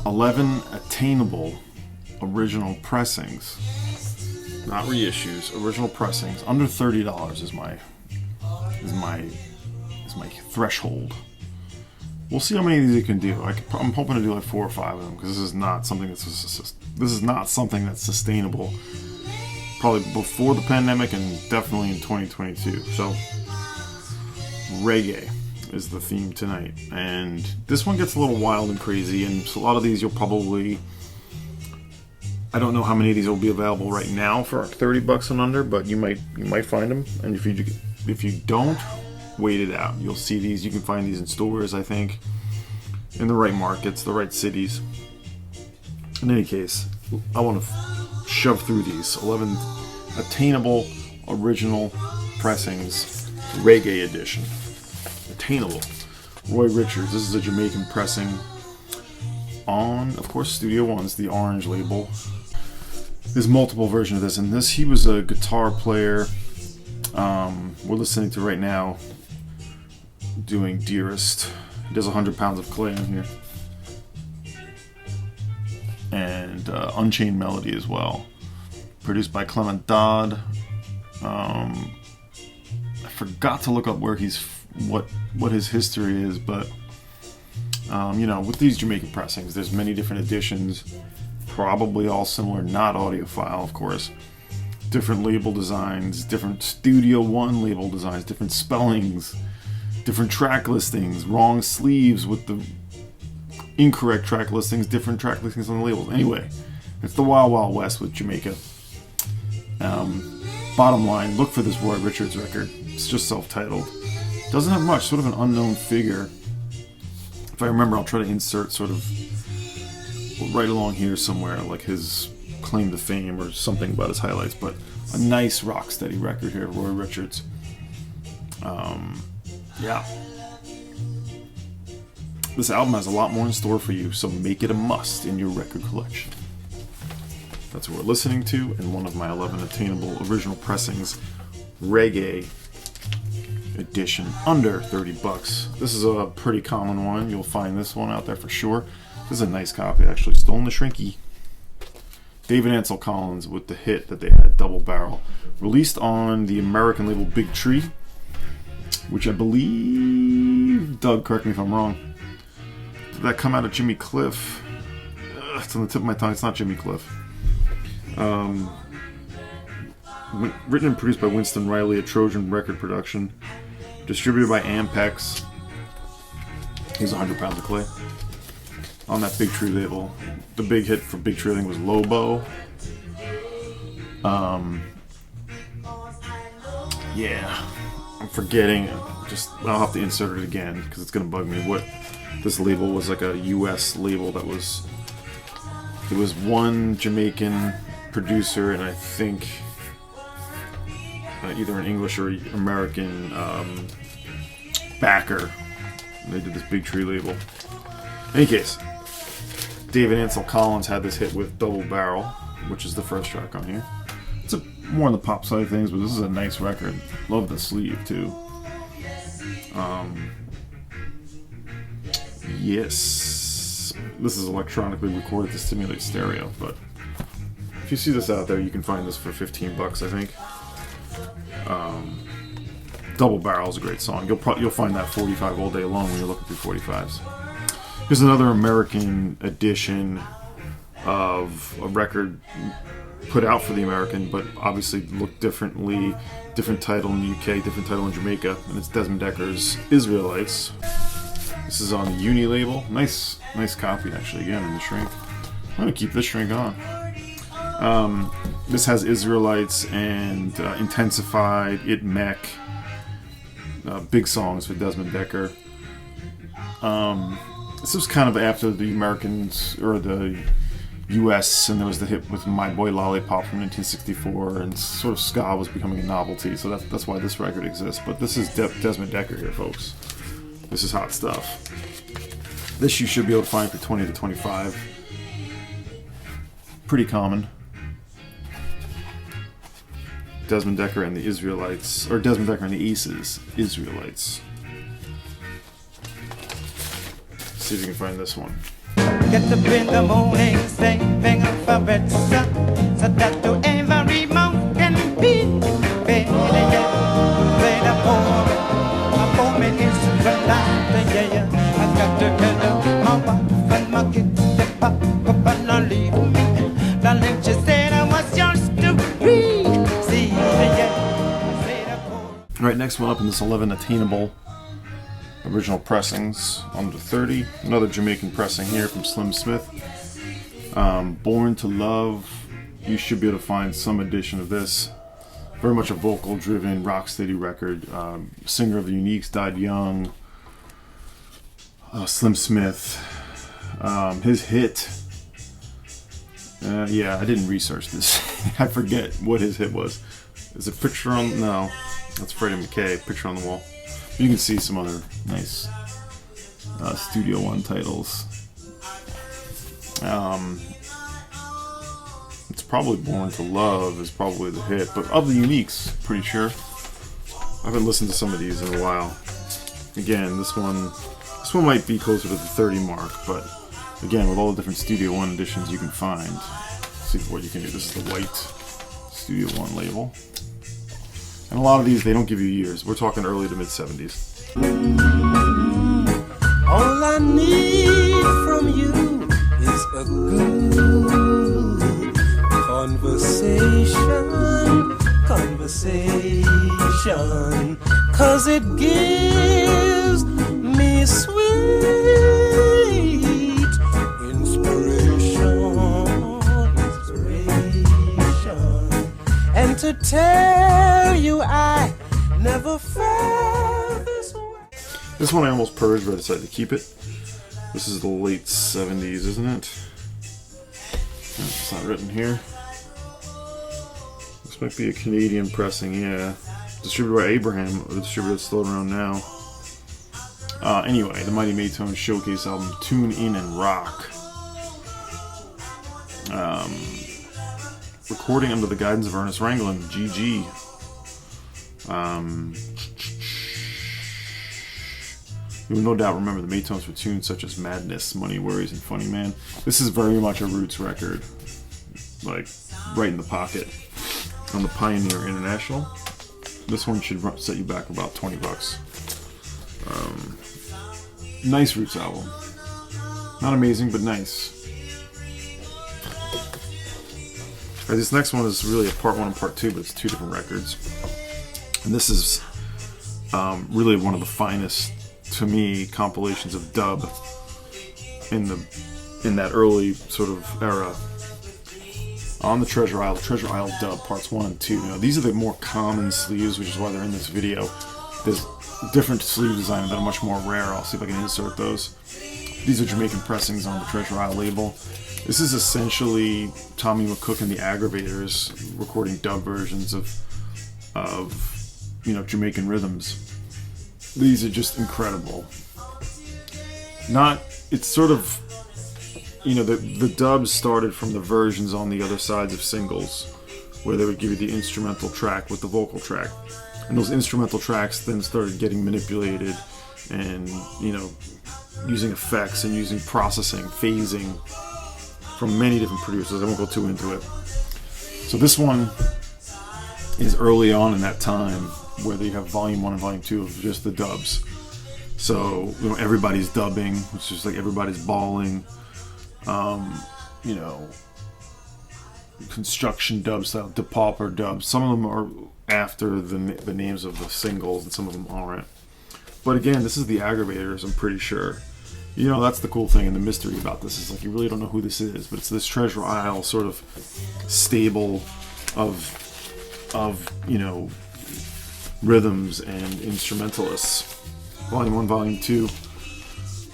11 attainable original pressings, not reissues, original pressings. Under $30 is my threshold. We'll see how many of these you can do. I'm hoping to do like 4 or 5 of them, because this is not something that's sustainable. Probably before the pandemic and definitely in 2022. So reggae is the theme tonight, and this one gets a little wild and crazy, and so a lot of these you'll probably, I don't know how many of these will be available right now for $30 and under, but you might find them, and if you don't, wait it out. You'll see these. You can find these in stores, I think, in the right markets, the right cities. In any case, I want to shove through these 11 attainable original pressings, reggae edition. Attainable. Roy Richards. This is a Jamaican pressing on, of course, Studio One's, the orange label. There's multiple versions of this, and this, he was a guitar player. We're listening to right now, doing Dearest. He does 100 Pounds of Clay on here, and Unchained Melody as well, produced by Clement Dodd. I forgot to look up where what his history is, but with these Jamaican pressings, there's many different editions, probably all similar, not audiophile, of course. Different label designs, different Studio One label designs, different spellings, different track listings, wrong sleeves with the incorrect track listings, different track listings on the labels. Anyway, it's the Wild Wild West with Jamaica. Bottom line, look for this Roy Richards record. It's just self-titled. Doesn't have much, sort of an unknown figure. If I remember, I'll try to insert sort of right along here somewhere, like his claim to fame or something about his highlights. But a nice rock steady record here, Roy Richards. Yeah. This album has a lot more in store for you, so make it a must in your record collection. That's what we're listening to in one of my 11 attainable original pressings, reggae edition, under $30. This is a pretty common one. You'll find this one out there for sure. This is a nice copy, actually. Still in the Shrinky. David Ansel Collins with the hit that they had, Double Barrel. Released on the American label Big Tree, which I believe, Doug, correct me if I'm wrong, did that come out of Jimmy Cliff? It's on the tip of my tongue. It's not Jimmy Cliff. Written and produced by Winston Riley at Trojan Record Production. Distributed by Ampex. He's 100 Pounds of Clay. On that Big Tree label. The big hit for Big Tree, I think, was Lobo. Yeah. I'm forgetting. I'll have to insert it again because it's going to bug me. What this label was, like a US label that was. It was one Jamaican producer and I think either an English or American backer. They did this Big Tree label. In any case, David Ansel Collins had this hit with Double Barrel, which is the first track on here. It's more on the pop side of things, but this is a nice record. Love the sleeve too. Yes, this is electronically recorded to stimulate stereo, but if you see this out there, you can find this for $15, I think. Double Barrel is a great song. You'll find that 45 all day long when you're looking through 45s. Here's another American edition of a record put out for the American, but obviously looked differently. Different title in the UK, different title in Jamaica, and it's Desmond Decker's Israelites. This is on the Uni label. Nice copy, actually, again, in the shrink. I'm going to keep this shrink on. This has Israelites and Intensified, It Mech, big songs for Desmond Decker. This was kind of after the Americans, or the US, and there was the hit with My Boy Lollipop from 1964, and sort of ska was becoming a novelty, so that's why this record exists. But this is Desmond Decker here, folks. This is hot stuff. This you should be able to find for 20 to 25. Pretty common. Desmond Decker and the Israelites, or Desmond Decker and the Aces, Israelites. See if you can find this one. Get up in the morning, saving up for breakfast, so that to every mountain peak. Play the poem is the light, yeah. I got to tell my wife and my kids to pop up and not leave me. Darling, she said I was yours to be. See, yeah. All right, next one up in this 11 Attainable original pressings, under 30. Another Jamaican pressing here from Slim Smith. Born to Love. You should be able to find some edition of this. Very much a vocal-driven, rocksteady record. Singer of the Uniques died young. Slim Smith. His hit. Yeah, I didn't research this. I forget what his hit was. Is it Picture on... No, that's Freddie McKay, Picture on the Wall. You can see some other nice Studio One titles. It's probably Born to Love is probably the hit, but of the Uniques, pretty sure. I haven't listened to some of these in a while. Again, this one might be closer to the 30 mark, but again, with all the different Studio One editions you can find, see what you can do. This is the white Studio One label. And a lot of these, they don't give you years. We're talking early to mid-70s. All I need from you is a good conversation, 'cause it gives me sweet inspiration, and to tell you I never felt this way. This one I almost purged, but I decided to keep it. This is the late 70s, isn't it? No, it's not written here. This might be a Canadian pressing, yeah. Distributed by Abraham, a distributor that's still around now. Anyway, the Mighty Maytones showcase album, Tune In and Rock. Recording under the guidance of Ernest Ranglin, GG. You will no doubt remember the Maytones for tunes such as Madness, Money, Worries, and Funny Man. This is very much a roots record, like right in the pocket on the Pioneer International. This one should set you back about $20. Nice roots album. Not amazing, but nice. Right, this next one is really a part one and part two, but it's two different records. And this is really one of the finest, to me, compilations of dub in that early sort of era. On the Treasure Isle dub parts 1 and 2. Now, these are the more common sleeves, which is why they're in this video. There's different sleeve designs that are much more rare. I'll see if I can insert those. These are Jamaican pressings on the Treasure Isle label. This is essentially Tommy McCook and the Aggravators recording dub versions of Jamaican rhythms. These are just incredible. It's sort of, the dubs started from the versions on the other sides of singles, where they would give you the instrumental track with the vocal track. And those instrumental tracks then started getting manipulated and, using effects and using processing, phasing from many different producers. I won't go too into it. So this one is early on in that time where they have volume 1 and volume 2 of just the dubs. So, everybody's dubbing, it's just like everybody's bawling. Construction dub style, DePauper dubs. Some of them are after the names of the singles, and some of them aren't. But again, this is the Aggravators, I'm pretty sure. That's the cool thing, and the mystery about this is like you really don't know who this is, but it's this Treasure Isle sort of stable of rhythms and instrumentalists. Volume 1, Volume 2.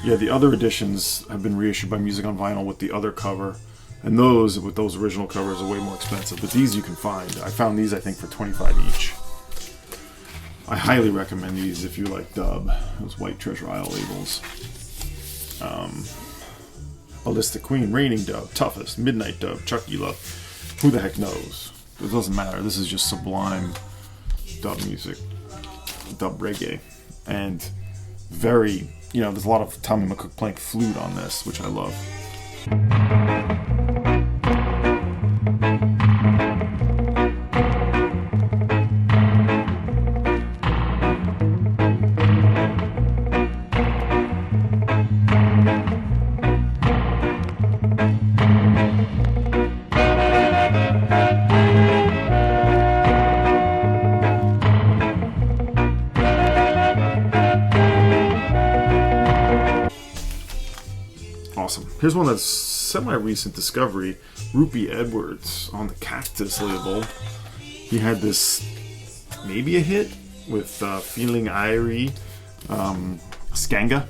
Yeah, the other editions have been reissued by Music on Vinyl with the other cover, and those with those original covers are way more expensive, but these you can find. I found these, I think, for $25 each. I highly recommend these if you like dub, those white Treasure Isle labels. Ballistic Queen, Raining Dub, Toughest, Midnight Dub, Chucky Love. Who the heck knows? It doesn't matter. This is just sublime dub music, dub reggae, and very you know, there's a lot of Tommy McCook playing flute on this, which I love. Awesome. Here's one that's semi-recent discovery. Rupee Edwards on the Cactus label. He had this, maybe a hit with Feeling Irie, Skanga.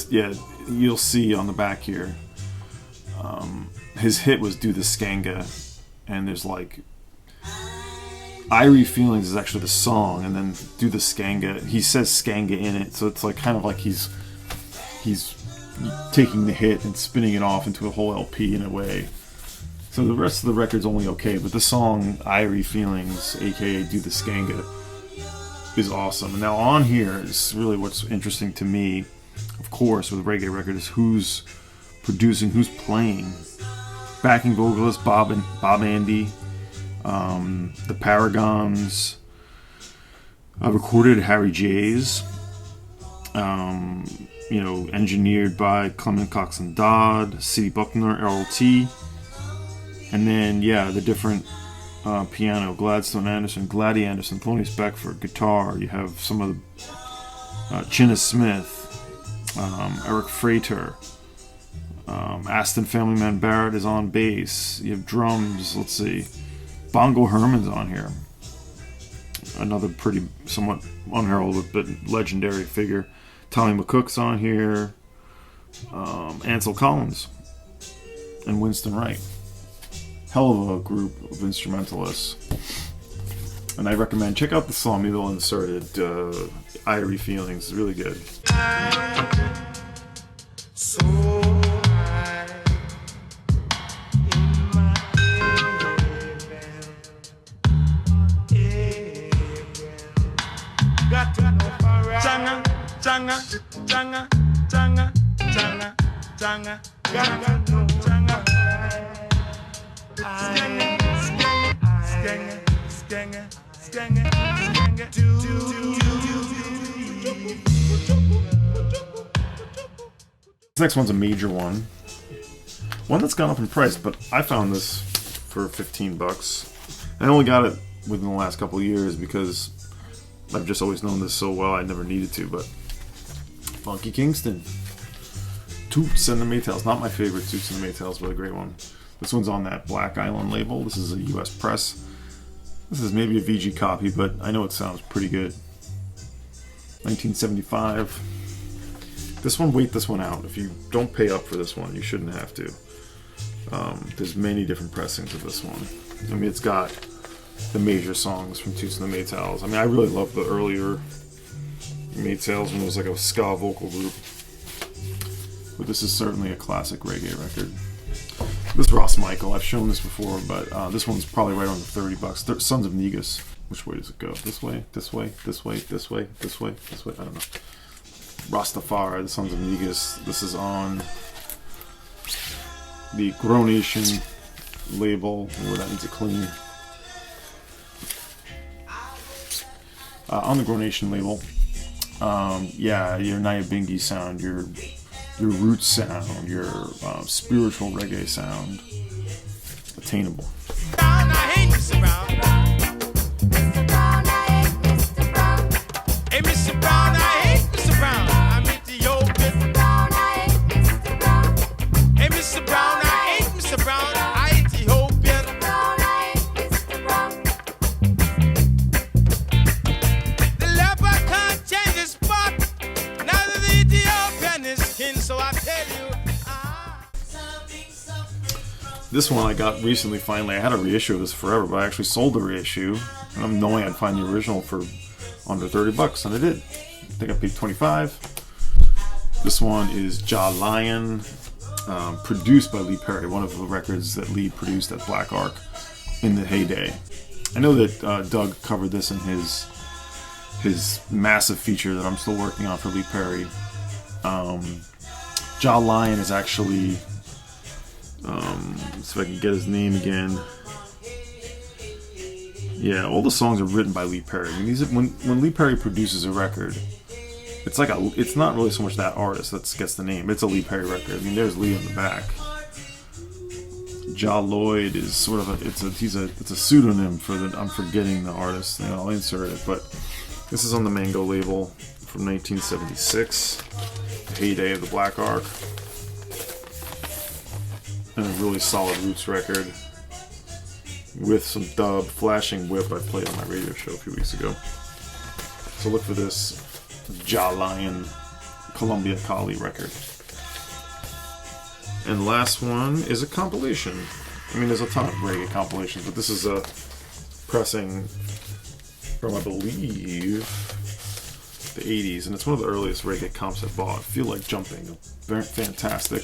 Yeah, you'll see on the back here. His hit was Do the Skanga, and there's like Irie Feelings is actually the song, and then Do the Skanga. He says Skanga in it, so it's like kind of like he's taking the hit and spinning it off into a whole LP in a way. So the rest of the record's only okay, but the song Irie Feelings, aka Do the Skanga, is awesome. And now on here is really what's interesting to me, of course, with a reggae record, is who's producing, who's playing. Backing vocalist Bob Andy, the Paragons, recorded Harry J's. You know, engineered by Clement Coxon Dodd, C. Buckner, Errol T. And then, yeah, the different piano, Gladstone Anderson, Gladdy Anderson, Thelonious Beckford, guitar. You have some of the Chinna Smith, Eric Frater, Aston Family Man Barrett is on bass. You have drums, let's see. Bongo Herman's on here. Another pretty, somewhat unheralded but legendary figure. Tommy McCook's on here, Ansel Collins, and Winston Wright. Hell of a group of instrumentalists. And I recommend, check out the song, maybe they'll insert it, Irie Feelings, it's really good. So high in my heaven. Got to know Janga, Janga, Janga, Janga, Janga, Janga, got to know Janga. Skanga, skanga, skanga, skanga, skanga, do. This next one's a major one. One that's gone up in price, but I found this for $15. I only got it within the last couple of years because I've just always known this so well I never needed to, but Funky Kingston. Toots and the Maytals. Not my favorite Toots and the Maytals, but a great one. This one's on that Black Island label. This is a US press. This is maybe a VG copy, but I know it sounds pretty good. 1975. This one, wait this one out. If you don't pay up for this one, you shouldn't have to. There's many different pressings of this one. I mean, it's got the major songs from Toots and the Maytals. I mean, I really love the earlier Maytals when it was like a ska vocal group. But this is certainly a classic reggae record. This is Ross Michael. I've shown this before, but this one's probably right on the $30. Sons of Negus. Which way does it go? This way, this way, this way, this way, this way, this way. I don't know. Rastafari, the Sons of Negus. This is on the Grow Nation label, where that needs a clean. On the Grow Nation label, yeah, your Nyabingi sound, your roots sound, your spiritual reggae sound, attainable. Brown, I hate Mr. Brown. Hey, Mr. Brown, I hate Mr. Brown. I'm Ethiopian. Hey, Mr. Brown, I hate Mr. Brown. I'm Ethiopian. The leopard can't change his spot. Now that the Ethiopian is king, so I tell you. This one I got recently, finally. I had a reissue of this forever, but I actually sold the reissue. And I'm knowing I'd find the original for under $30, and I did. I think I paid $25. This one is Ja Lion, produced by Lee Perry, one of the records that Lee produced at Black Ark in the heyday. I know that Doug covered this in his his massive feature that I'm still working on for Lee Perry. Ja Lion is actually, so if I can get his name again. Yeah, all the songs are written by Lee Perry. I mean, when Lee Perry produces a record, it's not really so much that artist that gets the name. It's a Lee Perry record. I mean, there's Lee in the back. Ja Lloyd is sort of it's a pseudonym for the, I'm forgetting the artist. And I'll insert it, but this is on the Mango label from 1976, the heyday of the Black Ark, and a really solid roots record with some dub. Flashing Whip I played on my radio show a few weeks ago. So look for this Ja Lion Columbia Collie record. And the last one is a compilation. I mean, there's a ton of reggae compilations, but this is a pressing from, I believe, the 80s, and it's one of the earliest reggae comps I bought. Feel Like Jumping, very fantastic,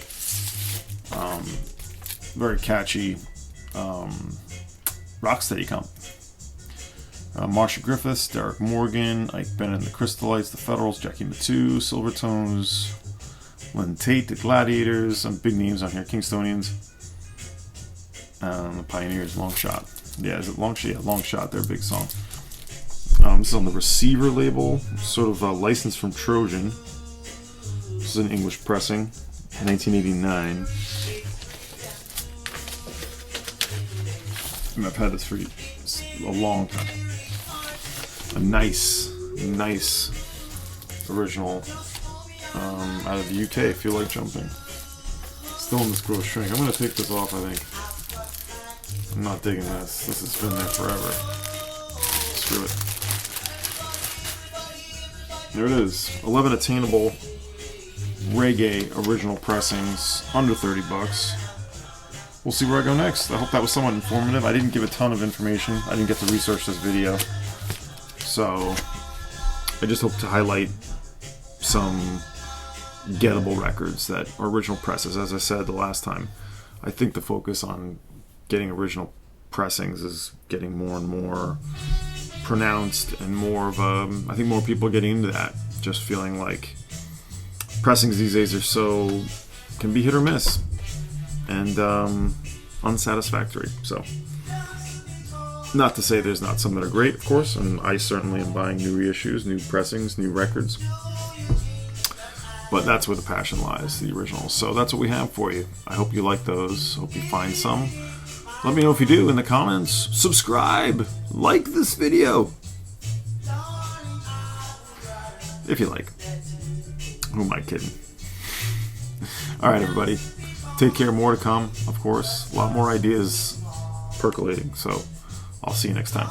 very catchy, rocksteady comp. Marsha Griffiths, Derek Morgan, Ike Bennett and the Crystalites, the Federals, Jackie Matu, Silvertones, Lynn Tate, the Gladiators, some big names on here, Kingstonians, the Pioneers, Long Shot. Yeah, is it Long Shot? Yeah, Long Shot, their big song. This is on the Receiver label, sort of licensed from Trojan. This is an English pressing, 1989. And I've had this for a long time. A nice original out of the UK. Feel Like Jumping. Still in this gross shrink. I'm gonna take this off, I think. I'm not digging this. This has been there forever. Screw it. There it is. 11 attainable reggae original pressings, under 30 bucks. We'll see where I go next. I hope that was somewhat informative. I didn't give a ton of information. I didn't get to research this video. So I just hope to highlight some gettable records that are original presses. As I said the last time, I think the focus on getting original pressings is getting more and more pronounced, and more of I think more people are getting into that. Just feeling like pressings these days can be hit or miss, and unsatisfactory. So, not to say there's not some that are great, of course, and I certainly am buying new reissues, new pressings, new records. But that's where the passion lies, the originals. So that's what we have for you. I hope you like those. Hope you find some. Let me know if you do in the comments. Subscribe. Like this video. If you like. Who am I kidding? Alright, everybody. Take care. More to come, of course. A lot more ideas percolating. So I'll see you next time.